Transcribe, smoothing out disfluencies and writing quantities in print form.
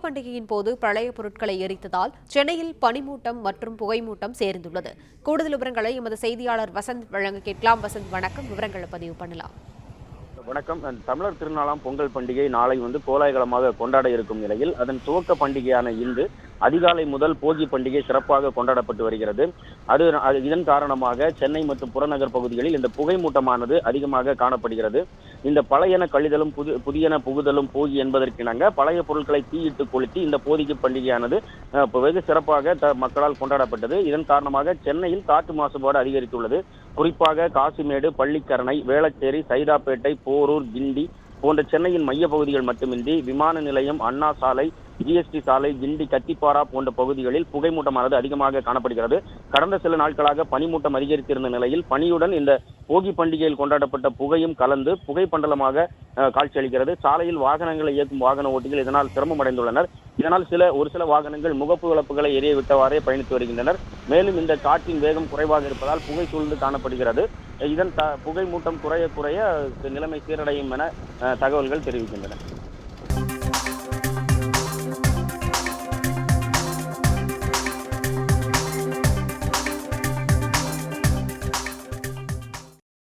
பண்டிகையின் போது பழைய பொருட்களை எரித்ததால் சென்னையில் பனிமூட்டம் மற்றும் புகைமூட்டம் சேர்ந்துள்ளது. கூடுதல் விவரங்களை எமது செய்தியாளர் வசந்த் வழங்க கேட்கலாம். வசந்த், வணக்கம். விவரங்களை பதிவு பண்ணலாம். வணக்கம். தமிழர் திருநாளாம் பொங்கல் பண்டிகை நாளை கோலாகலமாக கொண்டாட இருக்கும் நிலையில் அதன் துவக்க பண்டிகையான இன்று அதிகாலை முதல் போகி பண்டிகை சிறப்பாக கொண்டாடப்பட்டு வருகிறது. இதன் காரணமாக சென்னை மற்றும் புறநகர் பகுதிகளில் இந்த புகைமூட்டமானது அதிகமாக காணப்படுகிறது. இந்த பழையன கழிதலும் புதியன புகுதலும் போகி என்பதற்கிணங்க பழைய பொருட்களை தீயிட்டு கொளுத்தி இந்த போகி பண்டிகையானது வெகு சிறப்பாக மக்களால் கொண்டாடப்பட்டது. இதன் காரணமாக சென்னையில் காற்று மாசுபாடு அதிகரித்துள்ளது. குறிப்பாக காசிமேடு, பள்ளிக்கரணை, வேளச்சேரி, சைதாப்பேட்டை, போரூர், கிண்டி போன்ற சென்னையின் மைய பகுதிகள் மட்டுமின்றி விமான நிலையம், அண்ணா சாலை, ஜிஎஸ்டி சாலை, கிண்டி, கத்திப்பாரா போன்ற பகுதிகளில் புகைமூட்டமானது அதிகமாக காணப்படுகிறது. கடந்த சில நாட்களாக பனிமூட்டம் அதிகரித்திருந்த நிலையில் பனியுடன் இந்த போகி பண்டிகையில் கொண்டாடப்பட்ட புகையும் கலந்து புகைப்பண்டலமாக காட்சியளிக்கிறது. சாலையில் வாகனங்களை இயக்கும் வாகன ஓட்டிகள் இதனால் சிரமம் அடைந்துள்ளனர். இதனால் ஒரு சில வாகனங்கள் முகப்பு விளப்புகளை எரிய விட்டவாறே பயணித்து வருகின்றனர். மேலும் இந்த காற்றின் வேகம் குறைவாக இருப்பதால் புகை சூழ்ந்து காணப்படுகிறது. இதன் புகை மூட்டம் குறைய நிலைமை சீரடையும் என தகவல்கள் தெரிவிக்கின்றன.